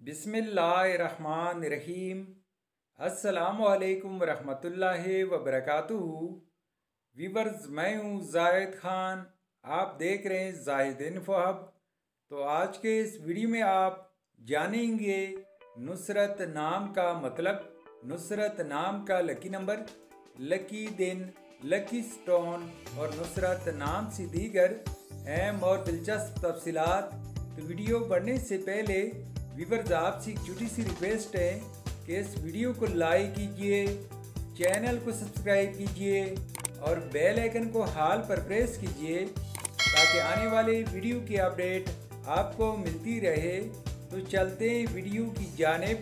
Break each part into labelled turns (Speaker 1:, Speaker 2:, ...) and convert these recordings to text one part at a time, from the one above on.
Speaker 1: बिस्मिल्लाहिर्रहमानिर्रहीम। अस्सलामुअलैकुम वरहमतुल्लाहि वबरकातुहू। वीवर्स, मैं हूँ जाहिद खान, आप देख रहे हैं जाहिद इन्फो हब। तो आज के इस वीडियो में आप जानेंगे नुसरत नाम का मतलब, नुसरत नाम का लकी नंबर, लकी दिन, लकी स्टोन और नुसरत नाम से दीगर अहम और दिलचस्प तफसीलात। तो वीडियो बढ़ने से पहले व्यूअर्स, आपसे एक छोटी सी रिक्वेस्ट है कि इस वीडियो को लाइक कीजिए, चैनल को सब्सक्राइब कीजिए और बेल आइकन को हाल पर प्रेस कीजिए ताकि आने वाले वीडियो की अपडेट आपको मिलती रहे। तो चलते हैं वीडियो की जानिब।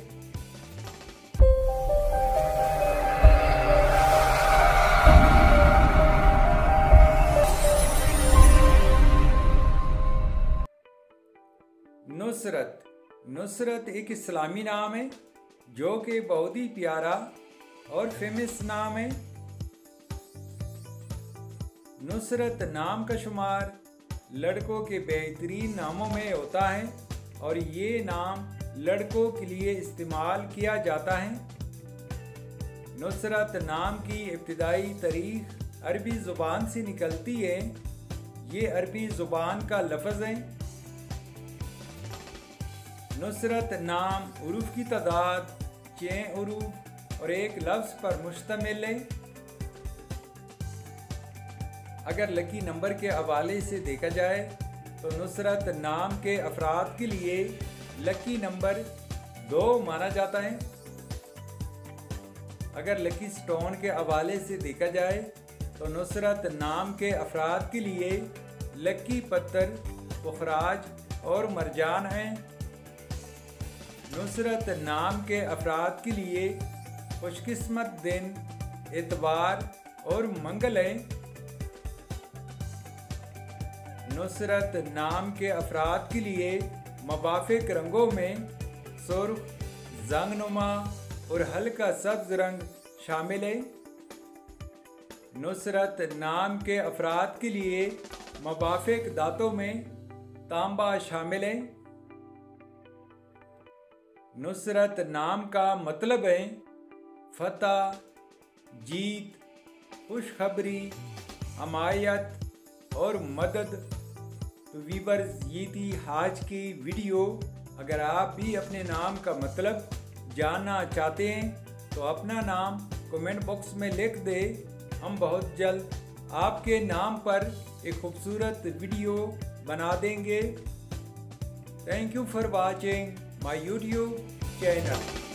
Speaker 1: नुसरत। नुसरत एक इस्लामी नाम है जो कि बहुत ही प्यारा और फेमस नाम है। नुसरत नाम का शुमार लड़कों के बेहतरीन नामों में होता है और ये नाम लड़कों के लिए इस्तेमाल किया जाता है। नुसरत नाम की इब्तिदाई तारीख अरबी ज़ुबान से निकलती है। ये अरबी ज़ुबान का लफ्ज़ है। नुसरत नाम उरूफ की तादाद 6 उरूफ और एक लफ्ज़ पर मुश्तमिल है। अगर लकी नंबर के हवाले से देखा जाए तो नुसरत नाम के अफराद के लिए लकी नंबर 2 माना जाता है। अगर लकी स्टोन के हवाले से देखा जाए तो नुसरत नाम के अफराद के लिए लकी पत्थर पुखराज और मरजान हैं। नुसरत नाम के अफराद के लिए खुशकिस्मत दिन इतवार और मंगल है। नुसरत नाम के अफराद के लिए मुवाफिक रंगों में सुर्ख, जंगनुमा और हल्का सब्ज रंग शामिल है। नुसरत नाम के अफराद के लिए मुवाफिक दांतों में तांबा शामिल है। नुसरत नाम का मतलब है फतह, जीत, खुशखबरी, हमायत और मदद। तो वीवर्स, ये थी आज की वीडियो। अगर आप भी अपने नाम का मतलब जानना चाहते हैं तो अपना नाम कमेंट बॉक्स में लिख दें। हम बहुत जल्द आपके नाम पर एक खूबसूरत वीडियो बना देंगे। Thank you for watching my YouTube channel.